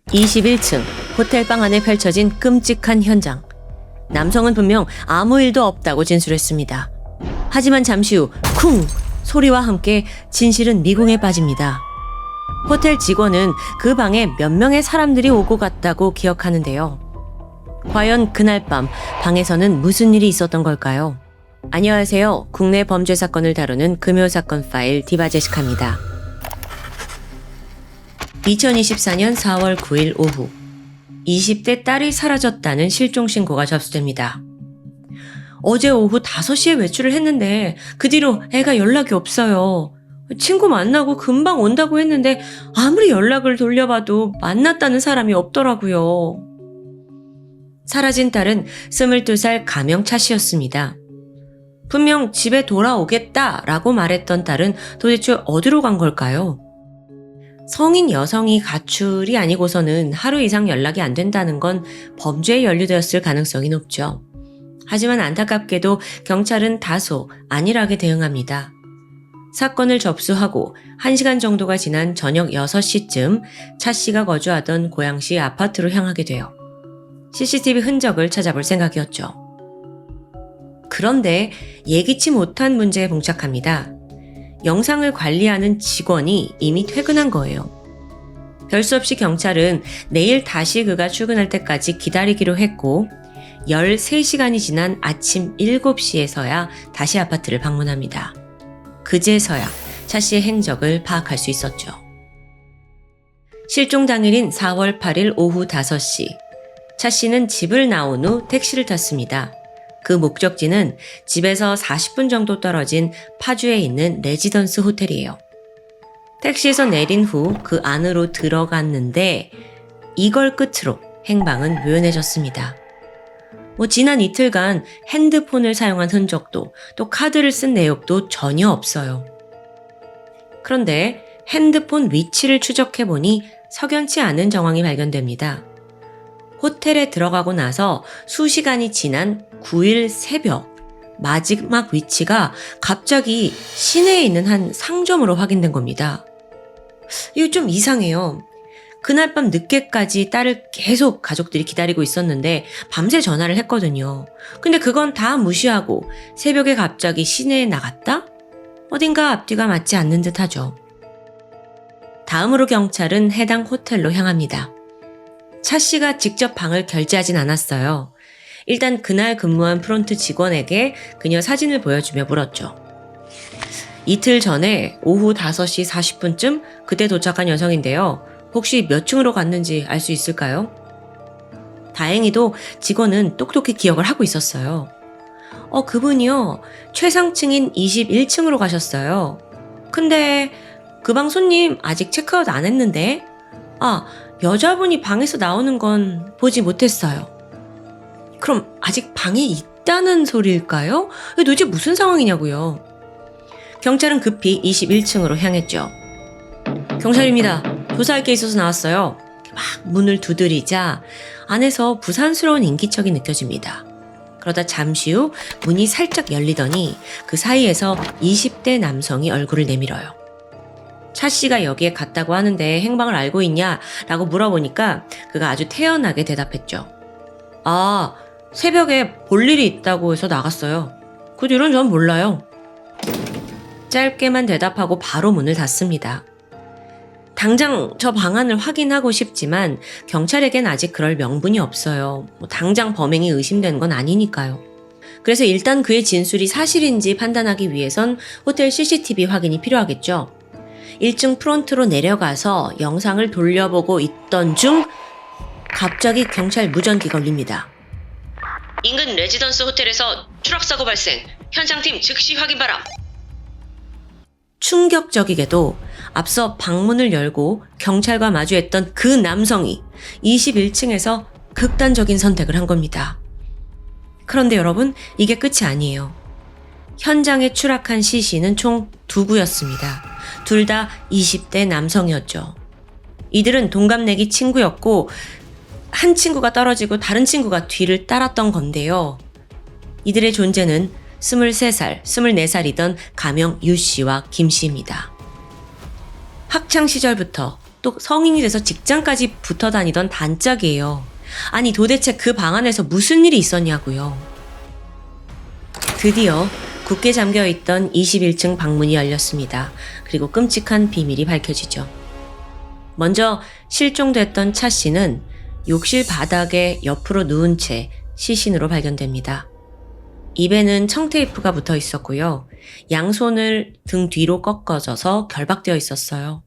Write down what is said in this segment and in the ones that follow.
21층 호텔방 안에 펼쳐진 끔찍한 현장. 남성은 분명 아무 일도 없다고 진술했습니다. 하지만 잠시 후 쿵! 소리와 함께 진실은 미궁에 빠집니다. 호텔 직원은 그 방에 몇 명의 사람들이 오고 갔다고 기억하는데요. 과연 그날 밤 방에서는 무슨 일이 있었던 걸까요? 안녕하세요. 국내 범죄 사건을 다루는 금요사건 파일 디바제시카입니다. 2024년 4월 9일 오후 20대 딸이 사라졌다는 실종신고가 접수됩니다. 어제 오후 5시에 외출을 했는데 그 뒤로 애가 연락이 없어요. 친구 만나고 금방 온다고 했는데 아무리 연락을 돌려봐도 만났다는 사람이 없더라고요. 사라진 딸은 22살 가명차 씨였습니다. 분명 집에 돌아오겠다라고 말했던 딸은 도대체 어디로 간 걸까요? 성인 여성이 가출이 아니고서는 하루 이상 연락이 안 된다는 건 범죄에 연루되었을 가능성이 높죠. 하지만 안타깝게도 경찰은 다소 안일하게 대응합니다. 사건을 접수하고 1시간 정도가 지난 저녁 6시쯤 차 씨가 거주하던 고양시 아파트로 향하게 돼요. CCTV 흔적을 찾아볼 생각이었죠. 그런데 예기치 못한 문제에 봉착합니다. 영상을 관리하는 직원이 이미 퇴근한 거예요. 별 수 없이 경찰은 내일 다시 그가 출근할 때까지 기다리기로 했고 13시간이 지난 아침 7시에서야 다시 아파트를 방문합니다. 그제서야 차 씨의 행적을 파악할 수 있었죠. 실종 당일인 4월 8일 오후 5시 차 씨는 집을 나온 후 택시를 탔습니다. 그 목적지는 집에서 40분 정도 떨어진 파주에 있는 레지던스 호텔이에요. 택시에서 내린 후 그 안으로 들어갔는데 이걸 끝으로 행방은 묘연해졌습니다. 지난 이틀간 핸드폰을 사용한 흔적도 또 카드를 쓴 내역도 전혀 없어요. 그런데 핸드폰 위치를 추적해보니 석연치 않은 정황이 발견됩니다. 호텔에 들어가고 나서 수시간이 지난 9일 새벽 마지막 위치가 갑자기 시내에 있는 한 상점으로 확인된 겁니다. 이거 좀 이상해요. 그날 밤 늦게까지 딸을 계속 가족들이 기다리고 있었는데 밤새 전화를 했거든요. 근데 그건 다 무시하고 새벽에 갑자기 시내에 나갔다? 어딘가 앞뒤가 맞지 않는 듯 하죠. 다음으로 경찰은 해당 호텔로 향합니다. 차 씨가 직접 방을 결제하진 않았어요. 일단 그날 근무한 프론트 직원에게 그녀 사진을 보여주며 물었죠. 이틀 전에 오후 5시 40분쯤 그때 도착한 여성인데요. 혹시 몇 층으로 갔는지 알 수 있을까요? 다행히도 직원은 똑똑히 기억을 하고 있었어요. 그분이요. 최상층인 21층으로 가셨어요. 근데 그 방 손님 아직 체크아웃 안 했는데? 여자분이 방에서 나오는 건 보지 못했어요. 그럼 아직 방에 있다는 소리일까요? 도대체 무슨 상황이냐고요? 경찰은 급히 21층으로 향했죠. 경찰입니다. 조사할 게 있어서 나왔어요. 막 문을 두드리자 안에서 부산스러운 인기척이 느껴집니다. 그러다 잠시 후 문이 살짝 열리더니 그 사이에서 20대 남성이 얼굴을 내밀어요. 차 씨가 여기에 갔다고 하는데 행방을 알고 있냐? 라고 물어보니까 그가 아주 태연하게 대답했죠. 새벽에 볼 일이 있다고 해서 나갔어요. 그 뒤로는 전 몰라요. 짧게만 대답하고 바로 문을 닫습니다. 당장 저 방안을 확인하고 싶지만 경찰에겐 아직 그럴 명분이 없어요. 당장 범행이 의심되는 건 아니니까요. 그래서 일단 그의 진술이 사실인지 판단하기 위해선 호텔 CCTV 확인이 필요하겠죠. 1층 프론트로 내려가서 영상을 돌려보고 있던 중 갑자기 경찰 무전기가 울립니다. 인근 레지던스 호텔에서 추락사고 발생. 현장팀 즉시 확인 바람. 충격적이게도 앞서 방문을 열고 경찰과 마주했던 그 남성이 21층에서 극단적인 선택을 한 겁니다. 그런데 여러분, 이게 끝이 아니에요. 현장에 추락한 시신은 총 2구였습니다. 둘 다 20대 남성이었죠. 이들은 동갑내기 친구였고 한 친구가 떨어지고 다른 친구가 뒤를 따랐던 건데요. 이들의 존재는 23살, 24살이던 가명 유 씨와 김 씨입니다. 학창 시절부터 또 성인이 돼서 직장까지 붙어 다니던 단짝이에요. 아니 도대체 그 방 안에서 무슨 일이 있었냐고요. 드디어 굳게 잠겨있던 21층 방문이 열렸습니다. 그리고 끔찍한 비밀이 밝혀지죠. 먼저 실종됐던 차 씨는 욕실 바닥에 옆으로 누운 채 시신으로 발견됩니다. 입에는 청테이프가 붙어 있었고요. 양손을 등 뒤로 꺾어져서 결박되어 있었어요.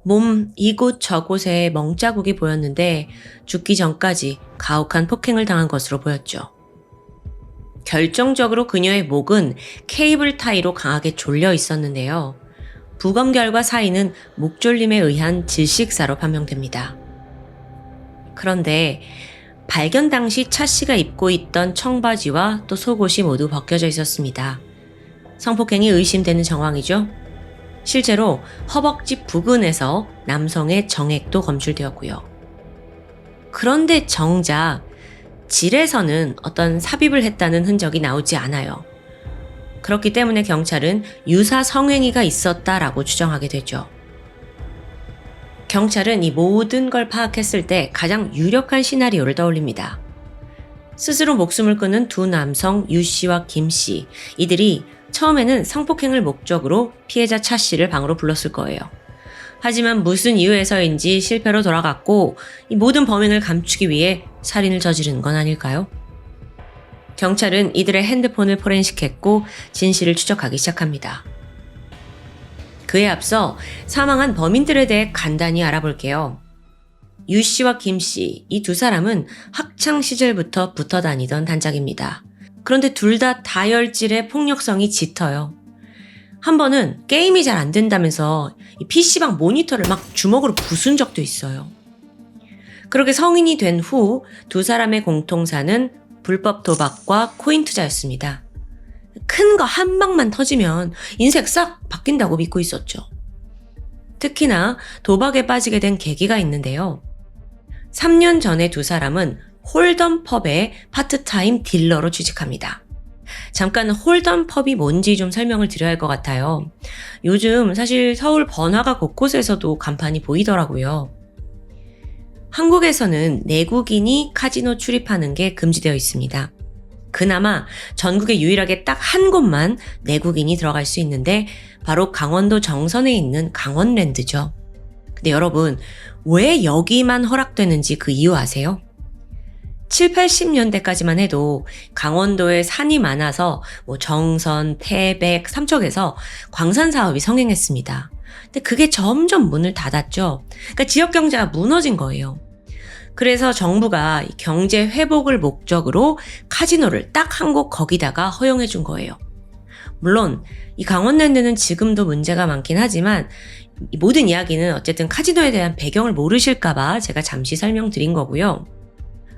몸 이곳 저곳에 멍자국이 보였는데 죽기 전까지 가혹한 폭행을 당한 것으로 보였죠. 결정적으로 그녀의 목은 케이블 타이로 강하게 졸려 있었는데요. 부검 결과 사인은 목졸림에 의한 질식사로 판명됩니다. 그런데 발견 당시 차 씨가 입고 있던 청바지와 또 속옷이 모두 벗겨져 있었습니다. 성폭행이 의심되는 정황이죠. 실제로 허벅지 부근에서 남성의 정액도 검출되었고요. 그런데 정작 질에서는 어떤 삽입을 했다는 흔적이 나오지 않아요. 그렇기 때문에 경찰은 유사 성행위가 있었다라고 추정하게 되죠. 경찰은 이 모든 걸 파악했을 때 가장 유력한 시나리오를 떠올립니다. 스스로 목숨을 끊은 두 남성 유 씨와 김 씨, 이들이 처음에는 성폭행을 목적으로 피해자 차 씨를 방으로 불렀을 거예요. 하지만 무슨 이유에서인지 실패로 돌아갔고 이 모든 범행을 감추기 위해 살인을 저지른 건 아닐까요? 경찰은 이들의 핸드폰을 포렌식했고 진실을 추적하기 시작합니다. 그에 앞서 사망한 범인들에 대해 간단히 알아볼게요. 유 씨와 김 씨, 이 두 사람은 학창 시절부터 붙어 다니던 단짝입니다. 그런데 둘 다 다혈질의 폭력성이 짙어요. 한 번은 게임이 잘 안 된다면서 이 PC방 모니터를 막 주먹으로 부순 적도 있어요. 그렇게 성인이 된 후 두 사람의 공통사는 불법 도박과 코인 투자였습니다. 큰 거 한 방만 터지면 인생 싹 바뀐다고 믿고 있었죠. 특히나 도박에 빠지게 된 계기가 있는데요. 3년 전에 두 사람은 홀덤 펍의 파트타임 딜러로 취직합니다. 잠깐 홀덤 펍이 뭔지 좀 설명을 드려야 할 것 같아요. 요즘 사실 서울 번화가 곳곳에서도 간판이 보이더라고요. 한국에서는 내국인이 카지노 출입하는 게 금지되어 있습니다. 그나마 전국에 유일하게 딱 한 곳만 내국인이 들어갈 수 있는데 바로 강원도 정선에 있는 강원랜드죠. 근데 여러분, 왜 여기만 허락되는지 그 이유 아세요? 7, 80년대까지만 해도 강원도에 산이 많아서 정선, 태백, 삼척에서 광산 사업이 성행했습니다. 근데 그게 점점 문을 닫았죠. 그러니까 지역 경제가 무너진 거예요. 그래서 정부가 경제 회복을 목적으로 카지노를 딱 한 곳 거기다가 허용해 준 거예요. 물론 이 강원랜드는 지금도 문제가 많긴 하지만 이 모든 이야기는 어쨌든 카지노에 대한 배경을 모르실까봐 제가 잠시 설명드린 거고요.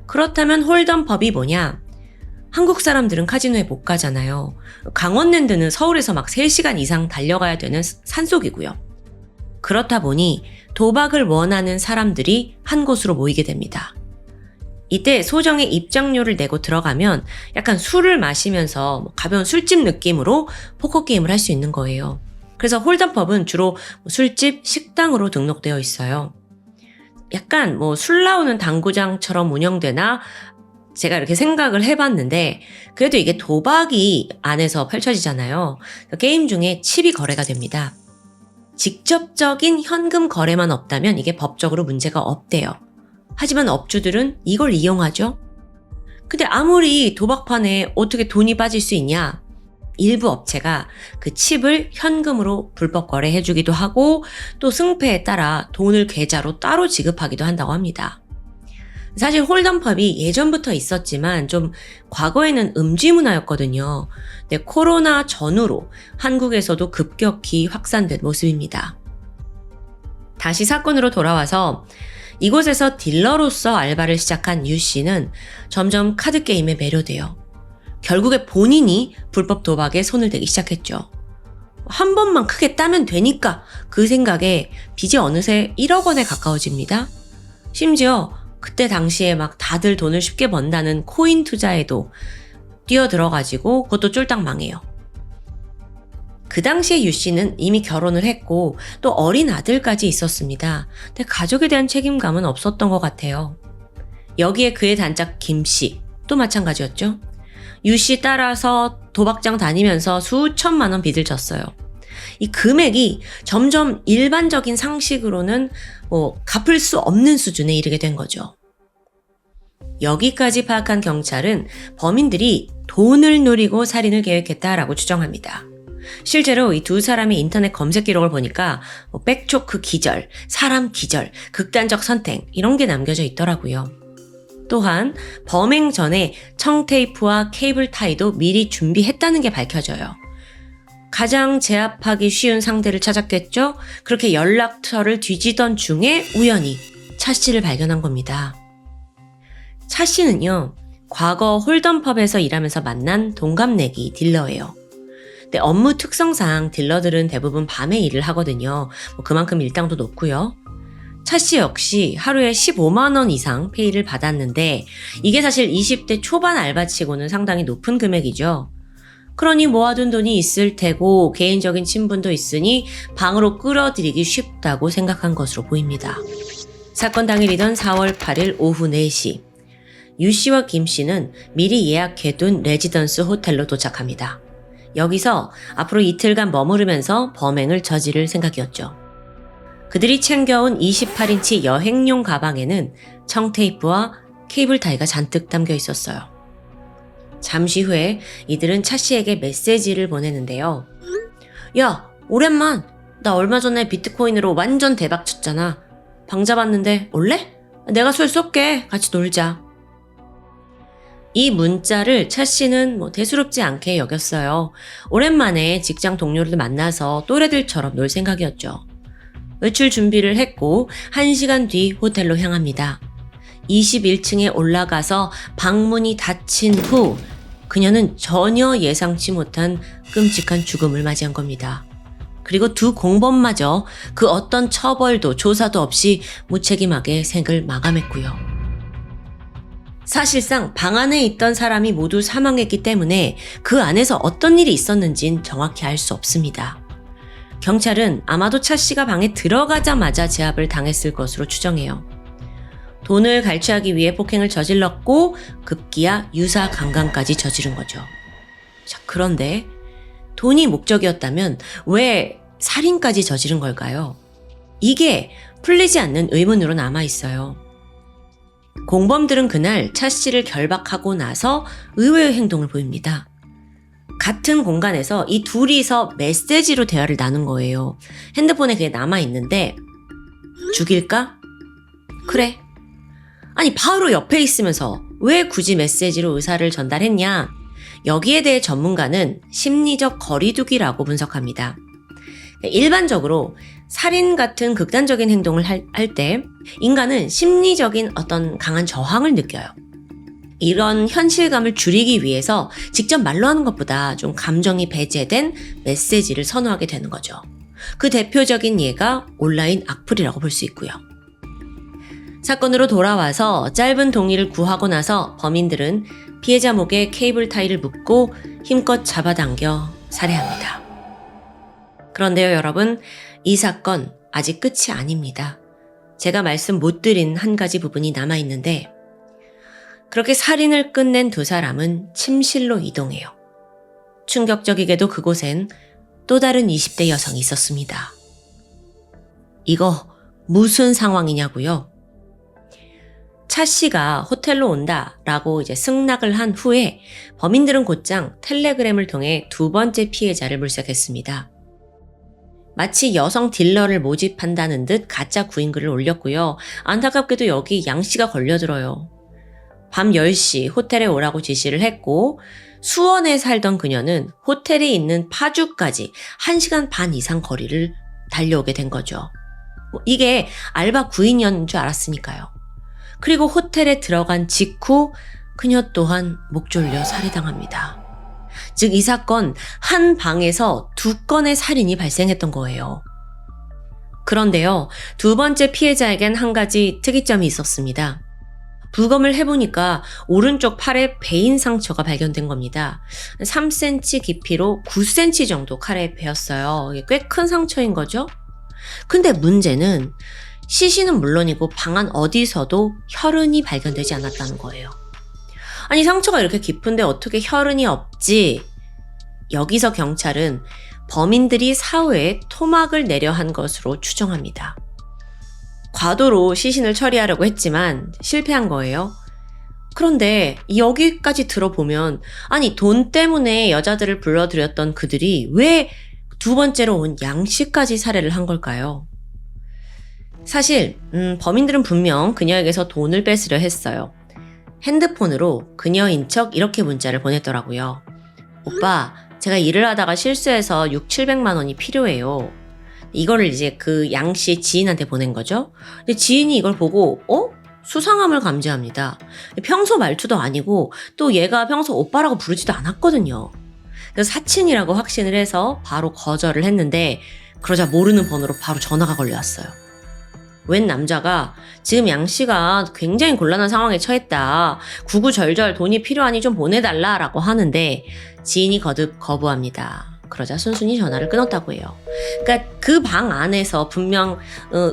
그렇다면 홀덤 펍이 뭐냐? 한국 사람들은 카지노에 못 가잖아요. 강원랜드는 서울에서 막 3시간 이상 달려가야 되는 산속이고요. 그렇다 보니 도박을 원하는 사람들이 한 곳으로 모이게 됩니다. 이때 소정의 입장료를 내고 들어가면 약간 술을 마시면서 가벼운 술집 느낌으로 포커게임을 할 수 있는 거예요. 그래서 홀덤펍은 주로 술집, 식당으로 등록되어 있어요. 약간 술 나오는 당구장처럼 운영되나 제가 이렇게 생각을 해봤는데 그래도 이게 도박이 안에서 펼쳐지잖아요. 게임 중에 칩이 거래가 됩니다. 직접적인 현금 거래만 없다면 이게 법적으로 문제가 없대요. 하지만 업주들은 이걸 이용하죠. 근데 아무리 도박판에 어떻게 돈이 빠질 수 있냐? 일부 업체가 그 칩을 현금으로 불법 거래해주기도 하고 또 승패에 따라 돈을 계좌로 따로 지급하기도 한다고 합니다. 사실 홀덤펍이 예전부터 있었지만 좀 과거에는 음주 문화였거든요. 근데 코로나 전후로 한국에서도 급격히 확산된 모습입니다. 다시 사건으로 돌아와서 이곳에서 딜러로서 알바를 시작한 유 씨는 점점 카드게임에 매료돼요. 결국에 본인이 불법 도박에 손을 대기 시작했죠. 한 번만 크게 따면 되니까 그 생각에 빚이 어느새 1억 원에 가까워집니다. 심지어 그때 당시에 막 다들 돈을 쉽게 번다는 코인 투자에도 뛰어들어가지고 그것도 쫄딱 망해요. 그 당시에 유 씨는 이미 결혼을 했고 또 어린 아들까지 있었습니다. 근데 가족에 대한 책임감은 없었던 것 같아요. 여기에 그의 단짝 김 씨, 또 마찬가지였죠. 유 씨 따라서 도박장 다니면서 수천만 원 빚을 졌어요. 이 금액이 점점 일반적인 상식으로는 갚을 수 없는 수준에 이르게 된 거죠. 여기까지 파악한 경찰은 범인들이 돈을 노리고 살인을 계획했다라고 추정합니다. 실제로 이 두 사람의 인터넷 검색 기록을 보니까 백초크 기절, 사람 기절, 극단적 선택 이런 게 남겨져 있더라고요. 또한 범행 전에 청테이프와 케이블 타이도 미리 준비했다는 게 밝혀져요. 가장 제압하기 쉬운 상대를 찾았겠죠? 그렇게 연락처를 뒤지던 중에 우연히 차 씨를 발견한 겁니다. 차 씨는요, 과거 홀덤펍에서 일하면서 만난 동갑내기 딜러예요. 근데 업무 특성상 딜러들은 대부분 밤에 일을 하거든요. 그만큼 일당도 높고요. 차 씨 역시 하루에 15만 원 이상 페이를 받았는데 이게 사실 20대 초반 알바치고는 상당히 높은 금액이죠. 그러니 모아둔 돈이 있을 테고 개인적인 친분도 있으니 방으로 끌어들이기 쉽다고 생각한 것으로 보입니다. 사건 당일이던 4월 8일 오후 4시 유 씨와 김 씨는 미리 예약해둔 레지던스 호텔로 도착합니다. 여기서 앞으로 이틀간 머무르면서 범행을 저지를 생각이었죠. 그들이 챙겨온 28인치 여행용 가방에는 청테이프와 케이블 타이가 잔뜩 담겨 있었어요. 잠시 후에 이들은 차 씨에게 메시지를 보내는데요. 야, 오랜만. 나 얼마 전에 비트코인으로 완전 대박 쳤잖아. 방 잡았는데 올래? 내가 술 쏠게. 같이 놀자. 이 문자를 차 씨는 대수롭지 않게 여겼어요. 오랜만에 직장 동료를 만나서 또래들처럼 놀 생각이었죠. 외출 준비를 했고 1시간 뒤 호텔로 향합니다. 21층에 올라가서 방문이 닫힌 후 그녀는 전혀 예상치 못한 끔찍한 죽음을 맞이한 겁니다. 그리고 두 공범마저 그 어떤 처벌도 조사도 없이 무책임하게 생을 마감했고요. 사실상 방 안에 있던 사람이 모두 사망했기 때문에 그 안에서 어떤 일이 있었는진 정확히 알 수 없습니다. 경찰은 아마도 차 씨가 방에 들어가자마자 제압을 당했을 것으로 추정해요. 돈을 갈취하기 위해 폭행을 저질렀고 급기야 유사 강간까지 저지른 거죠. 자, 그런데 돈이 목적이었다면 왜 살인까지 저지른 걸까요? 이게 풀리지 않는 의문으로 남아있어요. 공범들은 그날 차 씨를 결박하고 나서 의외의 행동을 보입니다. 같은 공간에서 이 둘이서 메시지로 대화를 나눈 거예요. 핸드폰에 그게 남아있는데 죽일까? 그래. 아니 바로 옆에 있으면서 왜 굳이 메시지로 의사를 전달했냐? 여기에 대해 전문가는 심리적 거리두기라고 분석합니다. 일반적으로 살인 같은 극단적인 행동을 할 때 인간은 심리적인 어떤 강한 저항을 느껴요. 이런 현실감을 줄이기 위해서 직접 말로 하는 것보다 좀 감정이 배제된 메시지를 선호하게 되는 거죠. 그 대표적인 예가 온라인 악플이라고 볼 수 있고요. 사건으로 돌아와서 짧은 동의를 구하고 나서 범인들은 피해자 목에 케이블 타이를 묶고 힘껏 잡아당겨 살해합니다. 그런데요, 여러분, 이 사건 아직 끝이 아닙니다. 제가 말씀 못 드린 한 가지 부분이 남아있는데 그렇게 살인을 끝낸 두 사람은 침실로 이동해요. 충격적이게도 그곳엔 또 다른 20대 여성이 있었습니다. 이거 무슨 상황이냐고요? 차 씨가 호텔로 온다라고 이제 승낙을 한 후에 범인들은 곧장 텔레그램을 통해 두 번째 피해자를 물색했습니다. 마치 여성 딜러를 모집한다는 듯 가짜 구인글을 올렸고요. 안타깝게도 여기 양 씨가 걸려들어요. 밤 10시 호텔에 오라고 지시를 했고 수원에 살던 그녀는 호텔이 있는 파주까지 1시간 반 이상 거리를 달려오게 된 거죠. 이게 알바 구인이었는 줄 알았으니까요. 그리고 호텔에 들어간 직후 그녀 또한 목 졸려 살해당합니다. 즉 이 사건 한 방에서 2건의 살인이 발생했던 거예요. 그런데요, 두 번째 피해자에겐 한 가지 특이점이 있었습니다. 부검을 해보니까 오른쪽 팔에 베인 상처가 발견된 겁니다. 3cm 깊이로 9cm 정도 칼에 베었어요. 꽤 큰 상처인 거죠? 근데 문제는 시신은 물론이고 방 안 어디서도 혈흔이 발견되지 않았다는 거예요. 아니, 상처가 이렇게 깊은데 어떻게 혈흔이 없지? 여기서 경찰은 범인들이 사후에 토막을 내려 한 것으로 추정합니다. 과도로 시신을 처리하려고 했지만 실패한 거예요. 그런데 여기까지 들어보면 아니, 돈 때문에 여자들을 불러들였던 그들이 왜 두 번째로 온 양 씨까지 살해를 한 걸까요? 사실 범인들은 분명 그녀에게서 돈을 뺏으려 했어요. 핸드폰으로 그녀인 척 이렇게 문자를 보냈더라고요. 오빠, 제가 일을 하다가 실수해서 600~700만 원이 필요해요. 이거를 이제 그 양 씨 지인한테 보낸 거죠. 근데 지인이 이걸 보고 수상함을 감지합니다. 평소 말투도 아니고 또 얘가 평소 오빠라고 부르지도 않았거든요. 그래서 사친이라고 확신을 해서 바로 거절을 했는데 그러자 모르는 번호로 바로 전화가 걸려왔어요. 웬 남자가 지금 양 씨가 굉장히 곤란한 상황에 처했다. 구구절절 돈이 필요하니 좀 보내달라라고 하는데 지인이 거듭 거부합니다. 그러자 순순히 전화를 끊었다고 해요. 그러니까 그 방 안에서 분명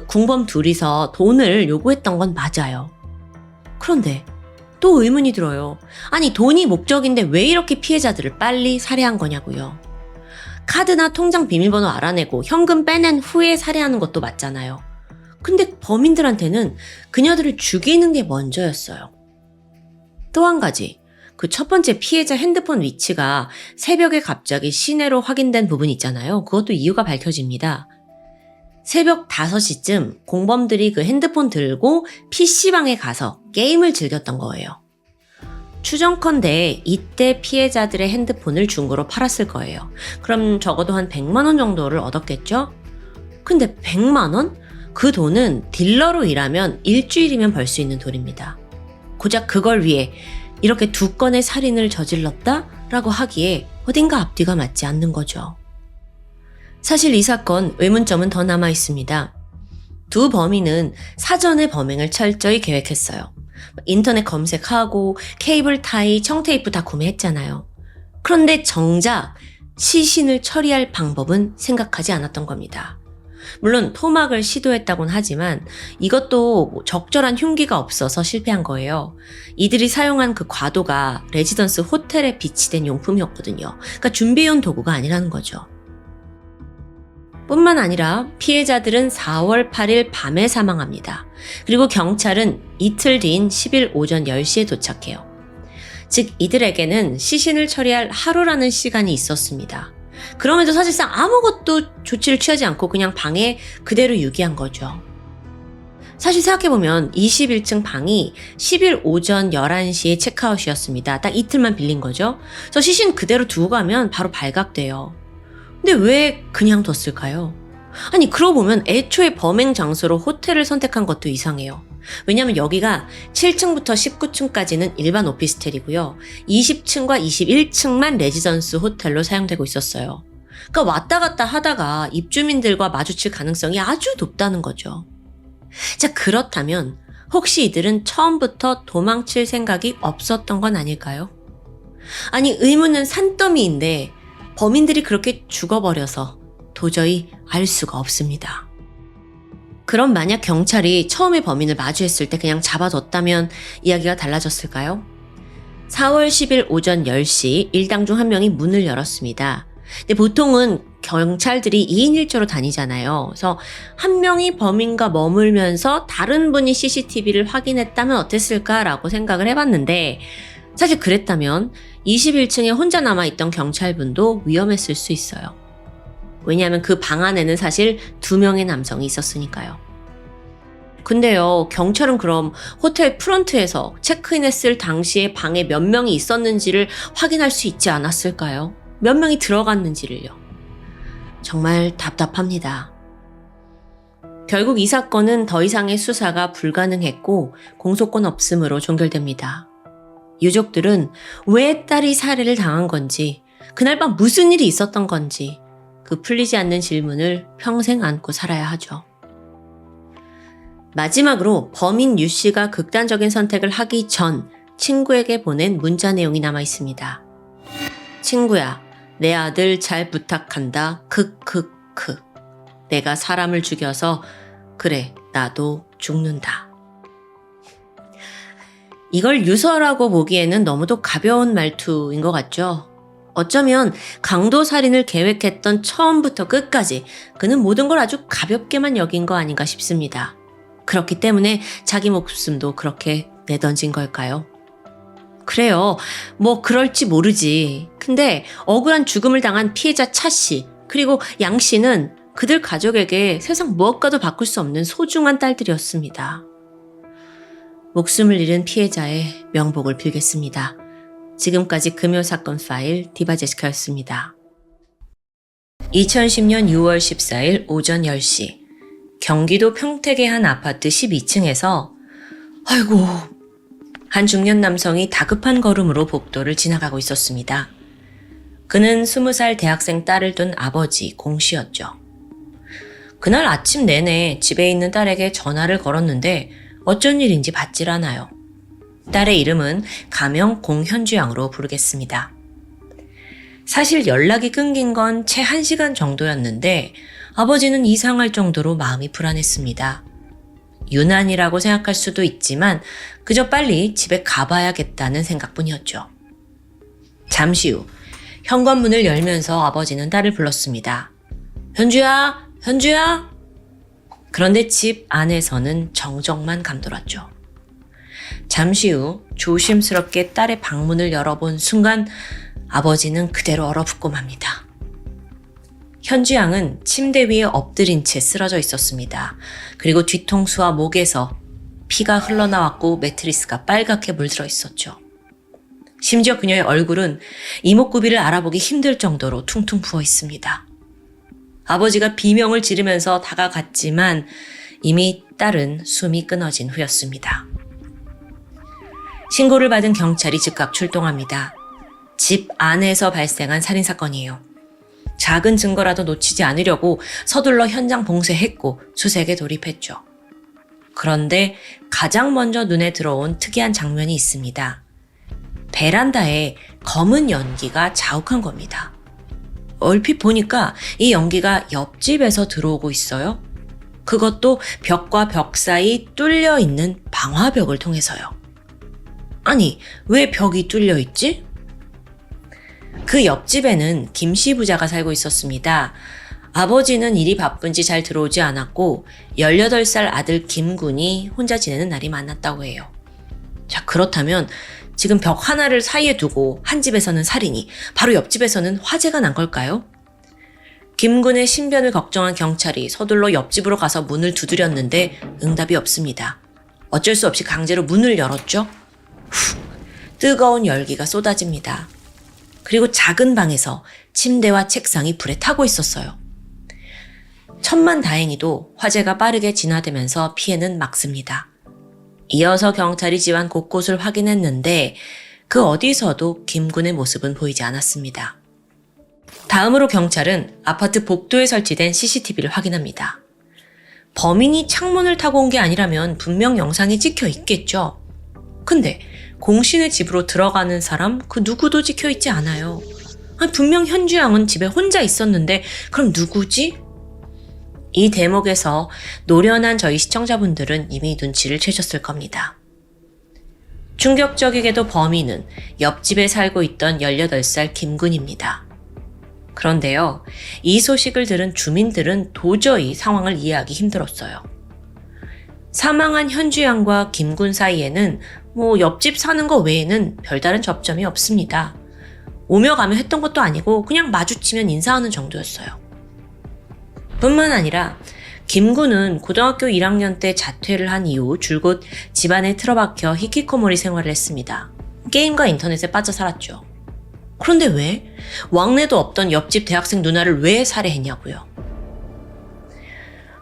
공범 둘이서 돈을 요구했던 건 맞아요. 그런데 또 의문이 들어요. 아니, 돈이 목적인데 왜 이렇게 피해자들을 빨리 살해한 거냐고요. 카드나 통장 비밀번호 알아내고 현금 빼낸 후에 살해하는 것도 맞잖아요. 근데 범인들한테는 그녀들을 죽이는 게 먼저였어요. 또 한 가지, 그 첫 번째 피해자 핸드폰 위치가 새벽에 갑자기 시내로 확인된 부분 있잖아요. 그것도 이유가 밝혀집니다. 새벽 5시쯤 공범들이 그 핸드폰 들고 PC방에 가서 게임을 즐겼던 거예요. 추정컨대 이때 피해자들의 핸드폰을 중고로 팔았을 거예요. 그럼 적어도 한 100만 원 정도를 얻었겠죠? 근데 100만 원? 그 돈은 딜러로 일하면 일주일이면 벌 수 있는 돈입니다. 고작 그걸 위해 이렇게 2건의 살인을 저질렀다라고 하기에 어딘가 앞뒤가 맞지 않는 거죠. 사실 이 사건 의문점은 더 남아 있습니다. 두 범인은 사전에 범행을 철저히 계획했어요. 인터넷 검색하고 케이블 타이, 청테이프 다 구매했잖아요. 그런데 정작 시신을 처리할 방법은 생각하지 않았던 겁니다. 물론 토막을 시도했다곤 하지만 이것도 적절한 흉기가 없어서 실패한 거예요. 이들이 사용한 그 과도가 레지던스 호텔에 비치된 용품이었거든요. 그러니까 준비해온 도구가 아니라는 거죠. 뿐만 아니라 피해자들은 4월 8일 밤에 사망합니다. 그리고 경찰은 이틀 뒤인 10일 오전 10시에 도착해요. 즉 이들에게는 시신을 처리할 하루라는 시간이 있었습니다. 그럼에도 사실상 아무것도 조치를 취하지 않고 그냥 방에 그대로 유기한 거죠. 사실 생각해보면 21층 방이 10일 오전 11시에 체크아웃이었습니다. 딱 이틀만 빌린 거죠. 그래서 시신 그대로 두고 가면 바로 발각돼요. 근데 왜 그냥 뒀을까요? 아니, 그러고 보면 애초에 범행 장소로 호텔을 선택한 것도 이상해요. 왜냐면 여기가 7층부터 19층까지는 일반 오피스텔이고요. 20층과 21층만 레지던스 호텔로 사용되고 있었어요. 그러니까 왔다 갔다 하다가 입주민들과 마주칠 가능성이 아주 높다는 거죠. 자, 그렇다면 혹시 이들은 처음부터 도망칠 생각이 없었던 건 아닐까요? 아니, 의문은 산더미인데 범인들이 그렇게 죽어버려서 도저히 알 수가 없습니다. 그럼 만약 경찰이 처음에 범인을 마주했을 때 그냥 잡아뒀다면 이야기가 달라졌을까요? 4월 10일 오전 10시 일당 중 한 명이 문을 열었습니다. 근데 보통은 경찰들이 2인 1조로 다니잖아요. 그래서 한 명이 범인과 머물면서 다른 분이 CCTV를 확인했다면 어땠을까라고 생각을 해봤는데 사실 그랬다면 21층에 혼자 남아있던 경찰분도 위험했을 수 있어요. 왜냐하면 그 방 안에는 사실 2명의 남성이 있었으니까요. 근데요, 경찰은 그럼 호텔 프런트에서 체크인했을 당시에 방에 몇 명이 있었는지를 확인할 수 있지 않았을까요? 몇 명이 들어갔는지를요. 정말 답답합니다. 결국 이 사건은 더 이상의 수사가 불가능했고 공소권 없음으로 종결됩니다. 유족들은 왜 딸이 살해를 당한 건지, 그날 밤 무슨 일이 있었던 건지 그 풀리지 않는 질문을 평생 안고 살아야 하죠. 마지막으로 범인 유 씨가 극단적인 선택을 하기 전 친구에게 보낸 문자 내용이 남아 있습니다. 친구야, 내 아들 잘 부탁한다. 크크크. 내가 사람을 죽여서 그래, 나도 죽는다. 이걸 유서라고 보기에는 너무도 가벼운 말투인 것 같죠? 어쩌면 강도살인을 계획했던 처음부터 끝까지 그는 모든 걸 아주 가볍게만 여긴 거 아닌가 싶습니다. 그렇기 때문에 자기 목숨도 그렇게 내던진 걸까요? 그래요. 뭐 그럴지 모르지. 근데 억울한 죽음을 당한 피해자 차 씨, 그리고 양 씨는 그들 가족에게 세상 무엇과도 바꿀 수 없는 소중한 딸들이었습니다. 목숨을 잃은 피해자의 명복을 빌겠습니다. 지금까지 금요사건 파일 디바제시카였습니다. 2010년 6월 14일 오전 10시 경기도 평택의 한 아파트 12층에서 아이고, 한 중년 남성이 다급한 걸음으로 복도를 지나가고 있었습니다. 그는 20살 대학생 딸을 둔 아버지 공 씨였죠. 그날 아침 내내 집에 있는 딸에게 전화를 걸었는데 어쩐 일인지 받질 않아요. 딸의 이름은 가명 공현주양으로 부르겠습니다. 사실 연락이 끊긴 건 채 1시간 정도였는데 아버지는 이상할 정도로 마음이 불안했습니다. 유난이라고 생각할 수도 있지만 그저 빨리 집에 가봐야겠다는 생각뿐이었죠. 잠시 후 현관문을 열면서 아버지는 딸을 불렀습니다. 현주야, 현주야! 그런데 집 안에서는 정적만 감돌았죠. 잠시 후 조심스럽게 딸의 방문을 열어본 순간 아버지는 그대로 얼어붙고 맙니다. 현주 양은 침대 위에 엎드린 채 쓰러져 있었습니다. 그리고 뒤통수와 목에서 피가 흘러나왔고 매트리스가 빨갛게 물들어 있었죠. 심지어 그녀의 얼굴은 이목구비를 알아보기 힘들 정도로 퉁퉁 부어 있습니다. 아버지가 비명을 지르면서 다가갔지만 이미 딸은 숨이 끊어진 후였습니다. 신고를 받은 경찰이 즉각 출동합니다. 집 안에서 발생한 살인사건이에요. 작은 증거라도 놓치지 않으려고 서둘러 현장 봉쇄했고 수색에 돌입했죠. 그런데 가장 먼저 눈에 들어온 특이한 장면이 있습니다. 베란다에 검은 연기가 자욱한 겁니다. 얼핏 보니까 이 연기가 옆집에서 들어오고 있어요. 그것도 벽과 벽 사이 뚫려 있는 방화벽을 통해서요. 아니, 왜 벽이 뚫려 있지? 그 옆집에는 김 씨 부자가 살고 있었습니다. 아버지는 일이 바쁜지 잘 들어오지 않았고 18살 아들 김군이 혼자 지내는 날이 많았다고 해요. 자, 그렇다면 지금 벽 하나를 사이에 두고 한 집에서는 살인이, 바로 옆집에서는 화재가 난 걸까요? 김군의 신변을 걱정한 경찰이 서둘러 옆집으로 가서 문을 두드렸는데 응답이 없습니다. 어쩔 수 없이 강제로 문을 열었죠. 뜨거운 열기가 쏟아집니다. 그리고 작은 방에서 침대와 책상이 불에 타고 있었어요. 천만다행히도 화재가 빠르게 진화되면서 피해는 막습니다. 이어서 경찰이 집안 곳곳을 확인했는데 그 어디서도 김군의 모습은 보이지 않았습니다. 다음으로 경찰은 아파트 복도에 설치된 CCTV를 확인합니다. 범인이 창문을 타고 온 게 아니라면 분명 영상이 찍혀 있겠죠. 근데 공 씨네 집으로 들어가는 사람 그 누구도 찍혀 있지 않아요. 분명 현주 양은 집에 혼자 있었는데 그럼 누구지? 이 대목에서 노련한 저희 시청자분들은 이미 눈치를 채셨을 겁니다. 충격적이게도 범인은 옆집에 살고 있던 18살 김군입니다. 그런데요, 이 소식을 들은 주민들은 도저히 상황을 이해하기 힘들었어요. 사망한 현주 양과 김군 사이에는 옆집 사는 거 외에는 별다른 접점이 없습니다. 오며 가며 했던 것도 아니고 그냥 마주치면 인사하는 정도였어요. 뿐만 아니라 김군은 고등학교 1학년 때 자퇴를 한 이후 줄곧 집안에 틀어박혀 히키코모리 생활을 했습니다. 게임과 인터넷에 빠져 살았죠. 그런데 왜? 왕래도 없던 옆집 대학생 누나를 왜 살해했냐고요.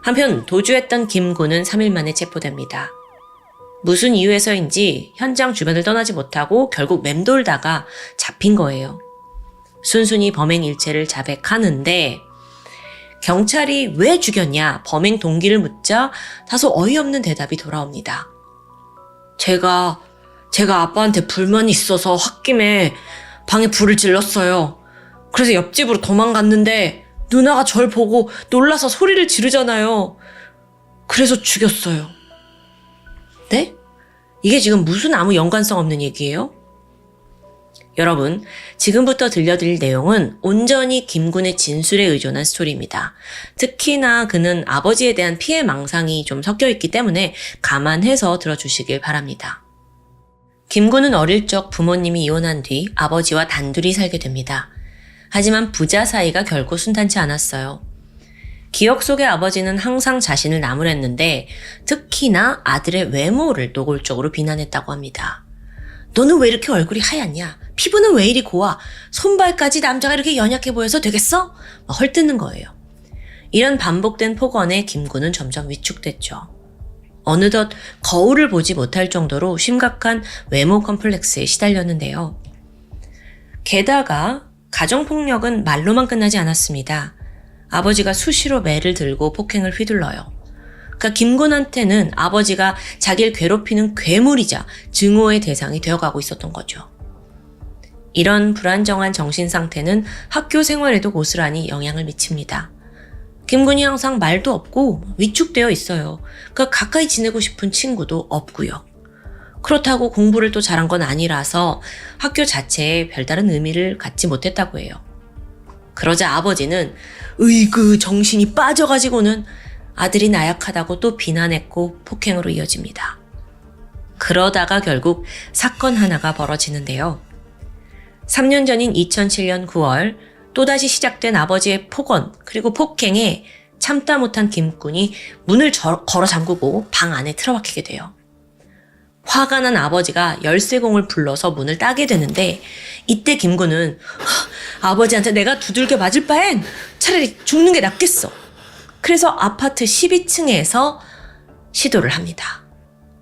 한편 도주했던 김군은 3일 만에 체포됩니다. 무슨 이유에서인지 현장 주변을 떠나지 못하고 결국 맴돌다가 잡힌 거예요. 순순히 범행 일체를 자백하는데 경찰이 왜 죽였냐 범행 동기를 묻자 다소 어이없는 대답이 돌아옵니다. 제가 아빠한테 불만이 있어서 홧김에 방에 불을 질렀어요. 그래서 옆집으로 도망갔는데 누나가 절 보고 놀라서 소리를 지르잖아요. 그래서 죽였어요. 네? 이게 지금 무슨 아무 연관성 없는 얘기예요? 여러분, 지금부터 들려드릴 내용은 온전히 김군의 진술에 의존한 스토리입니다. 특히나 그는 아버지에 대한 피해 망상이 좀 섞여 있기 때문에 감안해서 들어주시길 바랍니다. 김군은 어릴 적 부모님이 이혼한 뒤 아버지와 단둘이 살게 됩니다. 하지만 부자 사이가 결코 순탄치 않았어요. 기억 속의 아버지는 항상 자신을 나무랬는데 특히나 아들의 외모를 노골적으로 비난했다고 합니다. 너는 왜 이렇게 얼굴이 하얗냐? 피부는 왜 이리 고와? 손발까지 남자가 이렇게 연약해 보여서 되겠어? 헐뜯는 거예요. 이런 반복된 폭언에 김군은 점점 위축됐죠. 어느덧 거울을 보지 못할 정도로 심각한 외모 컴플렉스에 시달렸는데요. 게다가 가정폭력은 말로만 끝나지 않았습니다. 아버지가 수시로 매를 들고 폭행을 휘둘러요. 그러니까 김군한테는 아버지가 자기를 괴롭히는 괴물이자 증오의 대상이 되어가고 있었던 거죠. 이런 불안정한 정신 상태는 학교 생활에도 고스란히 영향을 미칩니다. 김군이 항상 말도 없고 위축되어 있어요. 그러니까 가까이 지내고 싶은 친구도 없고요. 그렇다고 공부를 또 잘한 건 아니라서 학교 자체에 별다른 의미를 갖지 못했다고 해요. 그러자 아버지는 으이그 정신이 빠져가지고는 아들이 나약하다고 또 비난했고 폭행으로 이어집니다. 그러다가 결국 사건 하나가 벌어지는데요. 3년 전인 2007년 9월 또다시 시작된 아버지의 폭언 그리고 폭행에 참다 못한 김군이 문을 걸어 잠그고 방 안에 틀어박히게 돼요. 화가 난 아버지가 열쇠공을 불러서 문을 따게 되는데 이때 김군은 아버지한테 내가 두들겨 맞을 바엔 차라리 죽는 게 낫겠어. 그래서 아파트 12층에서 시도를 합니다.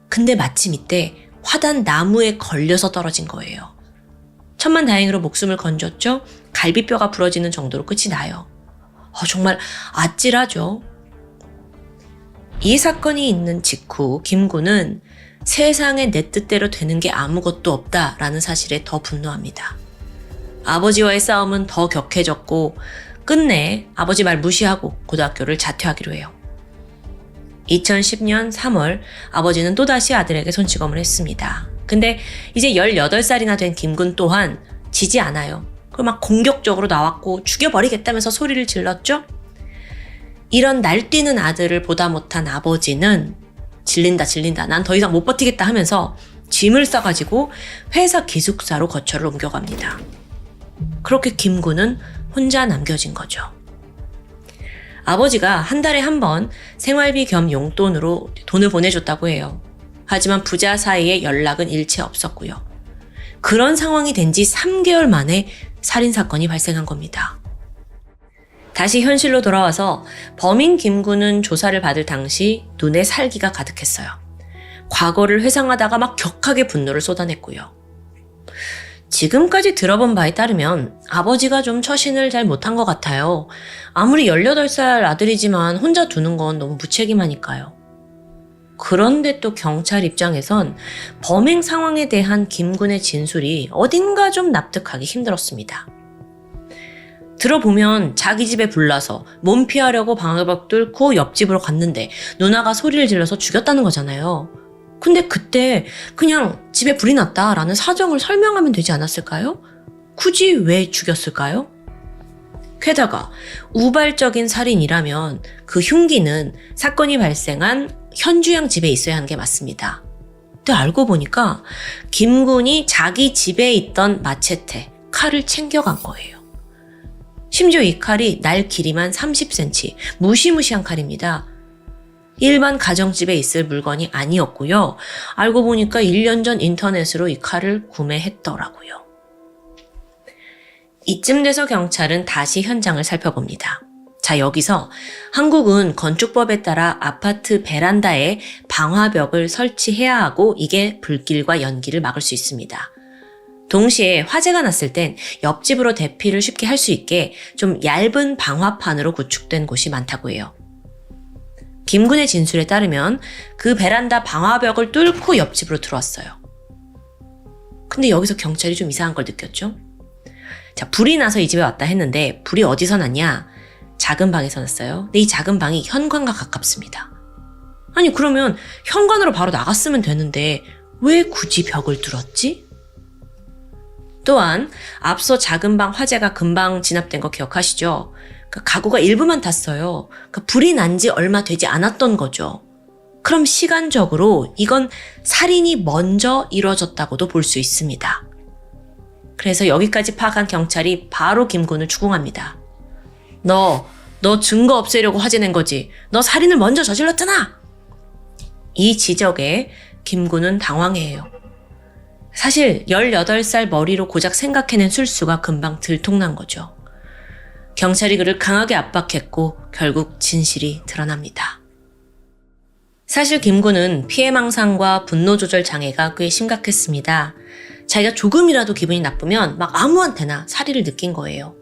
근데 마침 이때 화단 나무에 걸려서 떨어진 거예요. 천만다행으로 목숨을 건졌죠. 갈비뼈가 부러지는 정도로 끝이 나요. 정말 아찔하죠. 이 사건이 있는 직후 김군은 세상에 내 뜻대로 되는 게 아무것도 없다라는 사실에 더 분노합니다. 아버지와의 싸움은 더 격해졌고 끝내 아버지 말 무시하고 고등학교를 자퇴하기로 해요. 2010년 3월 아버지는 또다시 아들에게 손찌검을 했습니다. 근데 이제 18살이나 된 김군 또한 지지 않아요. 그걸 막 공격적으로 나왔고 죽여버리겠다면서 소리를 질렀죠. 이런 날뛰는 아들을 보다 못한 아버지는 질린다 난 더 이상 못 버티겠다 하면서 짐을 싸가지고 회사 기숙사로 거처를 옮겨갑니다. 그렇게 김군은 혼자 남겨진 거죠. 아버지가 한 달에 한 번 생활비 겸 용돈으로 돈을 보내줬다고 해요. 하지만 부자 사이에 연락은 일체 없었고요. 그런 상황이 된 지 3개월 만에 살인사건이 발생한 겁니다. 다시 현실로 돌아와서 범인 김군은 조사를 받을 당시 눈에 살기가 가득했어요. 과거를 회상하다가 막 격하게 분노를 쏟아냈고요. 지금까지 들어본 바에 따르면 아버지가 좀 처신을 잘 못한 것 같아요. 아무리 18살 아들이지만 혼자 두는 건 너무 무책임하니까요. 그런데 또 경찰 입장에선 범행 상황에 대한 김군의 진술이 어딘가 좀 납득하기 힘들었습니다. 들어보면 자기 집에 불나서 몸 피하려고 방을 뚫고 옆집으로 갔는데 누나가 소리를 질러서 죽였다는 거잖아요. 근데 그때 그냥 집에 불이 났다라는 사정을 설명하면 되지 않았을까요? 굳이 왜 죽였을까요? 게다가 우발적인 살인이라면 그 흉기는 사건이 발생한 현주양 집에 있어야 하는 게 맞습니다. 근데 알고 보니까 김군이 자기 집에 있던 마체테, 칼을 챙겨간 거예요. 심지어 이 칼이 날 길이만 30cm, 무시무시한 칼입니다. 일반 가정집에 있을 물건이 아니었고요. 알고 보니까 1년 전 인터넷으로 이 칼을 구매했더라고요. 이쯤 돼서 경찰은 다시 현장을 살펴봅니다. 자, 여기서 한국은 건축법에 따라 아파트 베란다에 방화벽을 설치해야 하고 이게 불길과 연기를 막을 수 있습니다. 동시에 화재가 났을 땐 옆집으로 대피를 쉽게 할 수 있게 좀 얇은 방화판으로 구축된 곳이 많다고 해요. 김군의 진술에 따르면 그 베란다 방화벽을 뚫고 옆집으로 들어왔어요. 근데 여기서 경찰이 좀 이상한 걸 느꼈죠? 자, 불이 나서 이 집에 왔다 했는데 불이 어디서 났냐? 작은 방에서 났어요. 근데 이 작은 방이 현관과 가깝습니다. 아니 그러면 현관으로 바로 나갔으면 되는데 왜 굳이 벽을 뚫었지? 또한 앞서 작은 방 화재가 금방 진압된 거 기억하시죠? 가구가 일부만 탔어요. 불이 난 지 얼마 되지 않았던 거죠. 그럼 시간적으로 이건 살인이 먼저 이루어졌다고도 볼 수 있습니다. 그래서 여기까지 파악한 경찰이 바로 김군을 추궁합니다. 너 증거 없애려고 화재 낸 거지. 너 살인을 먼저 저질렀잖아. 이 지적에 김군은 당황해요. 사실 18살 머리로 고작 생각해낸 술수가 금방 들통난 거죠. 경찰이 그를 강하게 압박했고 결국 진실이 드러납니다. 사실 김군은 피해망상과 분노조절 장애가 꽤 심각했습니다. 자기가 조금이라도 기분이 나쁘면 막 아무한테나 살의를 느낀 거예요.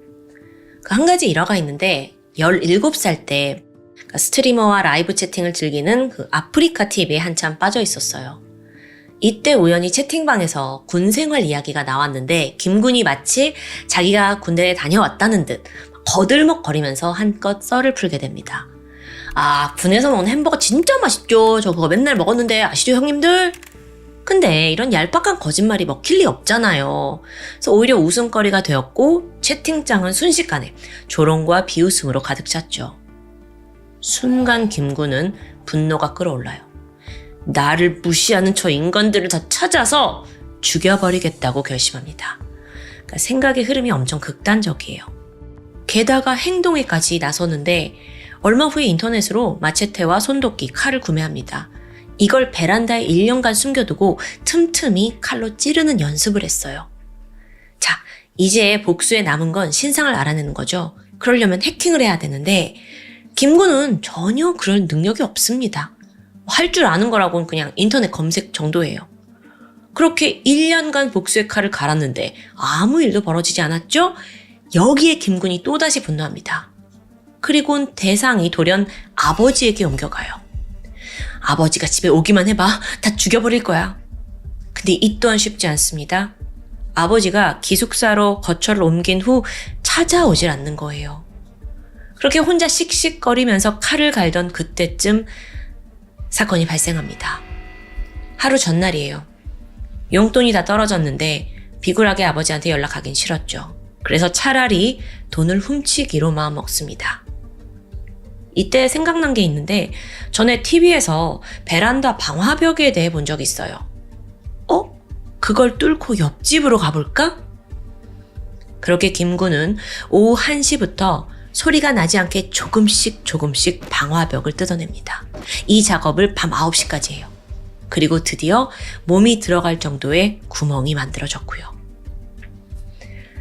한 가지 일화가 있는데 17살 때 스트리머와 라이브 채팅을 즐기는 아프리카 TV에 한참 빠져 있었어요. 이때 우연히 채팅방에서 군 생활 이야기가 나왔는데 김군이 마치 자기가 군대에 다녀왔다는 듯 거들먹거리면서 한껏 썰을 풀게 됩니다. 아, 군에서 먹는 햄버거 진짜 맛있죠. 저 그거 맨날 먹었는데 아시죠 형님들? 근데 이런 얄팍한 거짓말이 먹힐 리 없잖아요. 그래서 오히려 웃음거리가 되었고 채팅창은 순식간에 조롱과 비웃음으로 가득 찼죠. 순간 김군은 분노가 끓어올라요. 나를 무시하는 저 인간들을 다 찾아서 죽여버리겠다고 결심합니다. 그러니까 생각의 흐름이 엄청 극단적이에요. 게다가 행동에까지 나서는데 얼마 후에 인터넷으로 마체테와 손도끼, 칼을 구매합니다. 이걸 베란다에 1년간 숨겨두고 틈틈이 칼로 찌르는 연습을 했어요. 자, 이제 복수에 남은 건 신상을 알아내는 거죠. 그러려면 해킹을 해야 되는데 김군은 전혀 그럴 능력이 없습니다. 할 줄 아는 거라고는 그냥 인터넷 검색 정도예요. 그렇게 1년간 복수의 칼을 갈았는데 아무 일도 벌어지지 않았죠? 여기에 김군이 또다시 분노합니다. 그리고는 대상이 돌연 아버지에게 옮겨가요. 아버지가 집에 오기만 해봐. 다 죽여버릴 거야. 근데 이 또한 쉽지 않습니다. 아버지가 기숙사로 거처를 옮긴 후 찾아오질 않는 거예요. 그렇게 혼자 씩씩거리면서 칼을 갈던 그때쯤 사건이 발생합니다. 하루 전날이에요. 용돈이 다 떨어졌는데 비굴하게 아버지한테 연락하긴 싫었죠. 그래서 차라리 돈을 훔치기로 마음먹습니다. 이때 생각난 게 있는데 전에 TV에서 베란다 방화벽에 대해 본 적이 있어요. 그걸 뚫고 옆집으로 가볼까? 그렇게 김군은 오후 1시부터 소리가 나지 않게 조금씩 방화벽을 뜯어냅니다. 이 작업을 밤 9시까지 해요. 그리고 드디어 몸이 들어갈 정도의 구멍이 만들어졌고요.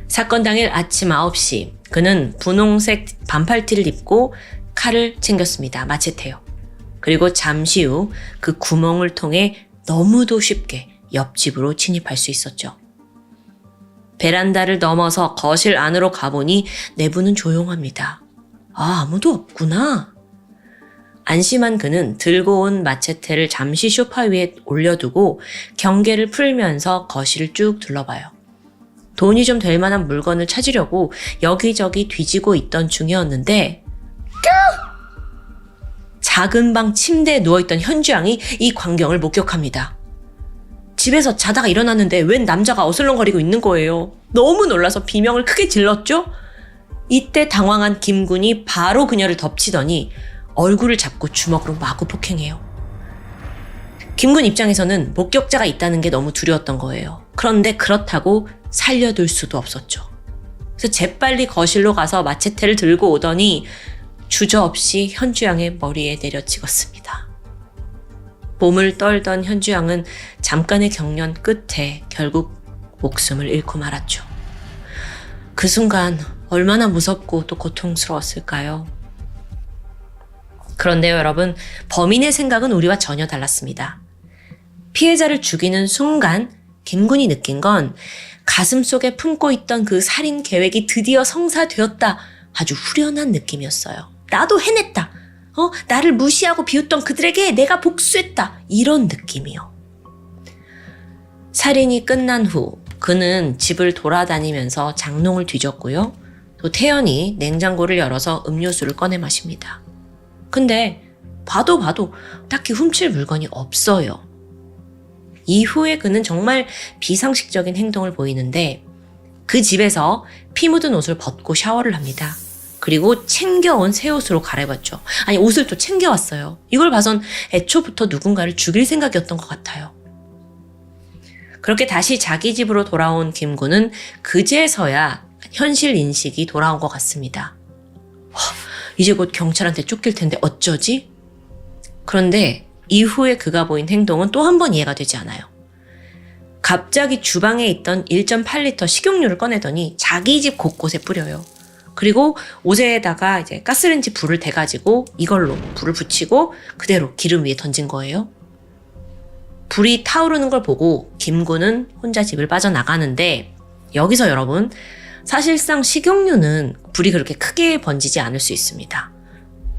사건 당일 아침 9시 그는 분홍색 반팔티를 입고 칼을 챙겼습니다. 마체테요. 그리고 잠시 후 그 구멍을 통해 너무도 쉽게 옆집으로 침입할 수 있었죠. 베란다를 넘어서 거실 안으로 가보니 내부는 조용합니다. 아무도 없구나. 안심한 그는 들고 온 마체테를 잠시 소파 위에 올려두고 경계를 풀면서 거실을 쭉 둘러봐요. 돈이 좀 될 만한 물건을 찾으려고 여기저기 뒤지고 있던 중이었는데 작은 방 침대에 누워있던 현주양이 이 광경을 목격합니다. 집에서 자다가 일어났는데 웬 남자가 어슬렁거리고 있는 거예요. 너무 놀라서 비명을 크게 질렀죠? 이때 당황한 김군이 바로 그녀를 덮치더니 얼굴을 잡고 주먹으로 마구 폭행해요. 김군 입장에서는 목격자가 있다는 게 너무 두려웠던 거예요. 그런데 그렇다고 살려둘 수도 없었죠. 그래서 재빨리 거실로 가서 마체테를 들고 오더니 주저없이 현주양의 머리에 내려찍었습니다. 몸을 떨던 현주양은 잠깐의 경련 끝에 결국 목숨을 잃고 말았죠. 그 순간 얼마나 무섭고 또 고통스러웠을까요? 그런데요, 여러분, 범인의 생각은 우리와 전혀 달랐습니다. 피해자를 죽이는 순간 김군이 느낀 건 가슴속에 품고 있던 그 살인 계획이 드디어 성사되었다. 아주 후련한 느낌이었어요. 나도 해냈다. 나를 무시하고 비웃던 그들에게 내가 복수했다. 이런 느낌이요. 살인이 끝난 후 그는 집을 돌아다니면서 장롱을 뒤졌고요. 또 태연히 냉장고를 열어서 음료수를 꺼내 마십니다. 근데 봐도 딱히 훔칠 물건이 없어요. 이후에 그는 정말 비상식적인 행동을 보이는데 그 집에서 피 묻은 옷을 벗고 샤워를 합니다. 그리고 챙겨온 새 옷으로 갈아입었죠. 아니, 옷을 또 챙겨왔어요. 이걸 봐선 애초부터 누군가를 죽일 생각이었던 것 같아요. 그렇게 다시 자기 집으로 돌아온 김군은 그제서야 현실 인식이 돌아온 것 같습니다. 이제 곧 경찰한테 쫓길 텐데 어쩌지? 그런데 이후에 그가 보인 행동은 또 한 번 이해가 되지 않아요. 갑자기 주방에 있던 1.8리터 식용유를 꺼내더니 자기 집 곳곳에 뿌려요. 그리고 옷에다가 이제 가스레인지 불을 대가지고 이걸로 불을 붙이고 그대로 기름 위에 던진 거예요. 불이 타오르는 걸 보고 김군은 혼자 집을 빠져나가는데 여기서 여러분, 사실상 식용유는 불이 그렇게 크게 번지지 않을 수 있습니다.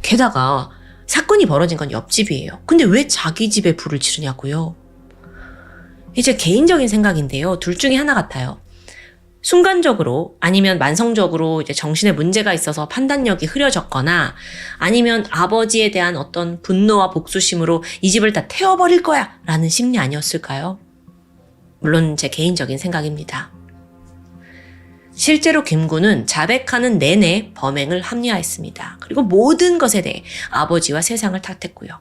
게다가 사건이 벌어진 건 옆집이에요. 근데 왜 자기 집에 불을 지르냐고요? 이제 개인적인 생각인데요. 둘 중에 하나 같아요. 순간적으로 아니면 만성적으로 이제 정신에 문제가 있어서 판단력이 흐려졌거나 아니면 아버지에 대한 어떤 분노와 복수심으로 이 집을 다 태워버릴 거야 라는 심리 아니었을까요? 물론 제 개인적인 생각입니다. 실제로 김군은 자백하는 내내 범행을 합리화했습니다. 그리고 모든 것에 대해 아버지와 세상을 탓했고요.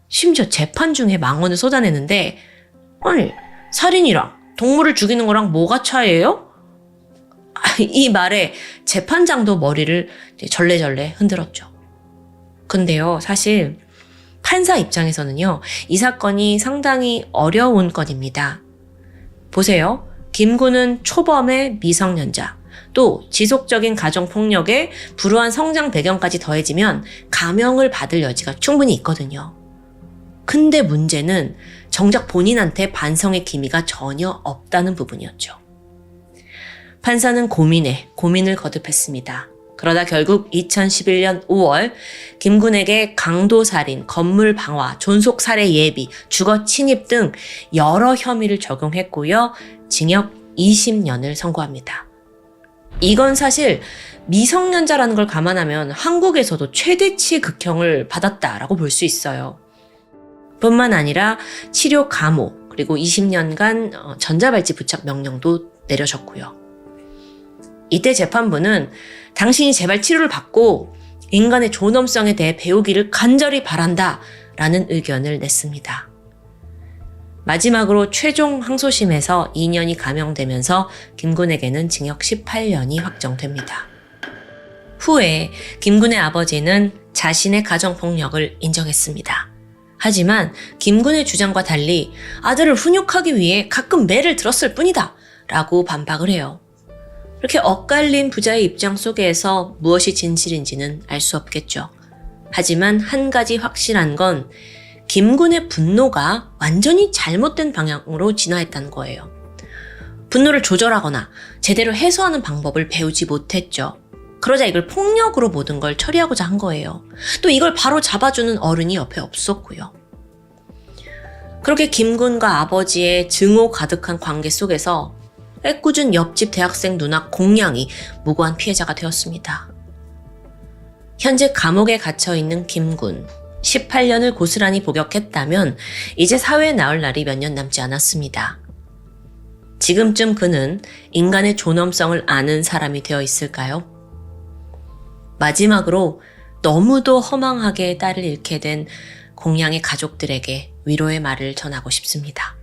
심지어 재판 중에 망언을 쏟아내는데 아니, 살인이랑 동물을 죽이는 거랑 뭐가 차이예요? 이 말에 재판장도 머리를 절레절레 흔들었죠. 근데요, 사실 판사 입장에서는요, 이 사건이 상당히 어려운 건입니다. 보세요. 김군은 초범의 미성년자, 또 지속적인 가정폭력에 불우한 성장 배경까지 더해지면 감형을 받을 여지가 충분히 있거든요. 근데 문제는 정작 본인한테 반성의 기미가 전혀 없다는 부분이었죠. 판사는 고민을 거듭했습니다. 그러다 결국 2011년 5월 김군에게 강도살인, 건물방화, 존속살해 예비, 주거 침입 등 여러 혐의를 적용했고요. 징역 20년을 선고합니다. 이건 사실 미성년자라는 걸 감안하면 한국에서도 최대치의 극형을 받았다라고 볼 수 있어요. 뿐만 아니라 치료 감호, 그리고 20년간 전자발찌 부착 명령도 내려졌고요. 이때 재판부는 당신이 제발 치료를 받고 인간의 존엄성에 대해 배우기를 간절히 바란다 라는 의견을 냈습니다. 마지막으로 최종 항소심에서 2년이 감형되면서 김군에게는 징역 18년이 확정됩니다. 후에 김군의 아버지는 자신의 가정폭력을 인정했습니다. 하지만 김군의 주장과 달리 아들을 훈육하기 위해 가끔 매를 들었을 뿐이다 라고 반박을 해요. 이렇게 엇갈린 부자의 입장 속에서 무엇이 진실인지는 알 수 없겠죠. 하지만 한 가지 확실한 건 김군의 분노가 완전히 잘못된 방향으로 진화했다는 거예요. 분노를 조절하거나 제대로 해소하는 방법을 배우지 못했죠. 그러자 이걸 폭력으로 모든 걸 처리하고자 한 거예요. 또 이걸 바로 잡아주는 어른이 옆에 없었고요. 그렇게 김군과 아버지의 증오 가득한 관계 속에서 애꿎은 옆집 대학생 누나 공양이 무고한 피해자가 되었습니다. 현재 감옥에 갇혀있는 김군, 18년을 고스란히 복역했다면 이제 사회에 나올 날이 몇 년 남지 않았습니다. 지금쯤 그는 인간의 존엄성을 아는 사람이 되어 있을까요? 마지막으로 너무도 허망하게 딸을 잃게 된 공양의 가족들에게 위로의 말을 전하고 싶습니다.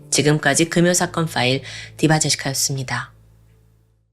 지금까지 금요사건 파일 디바제시카였습니다.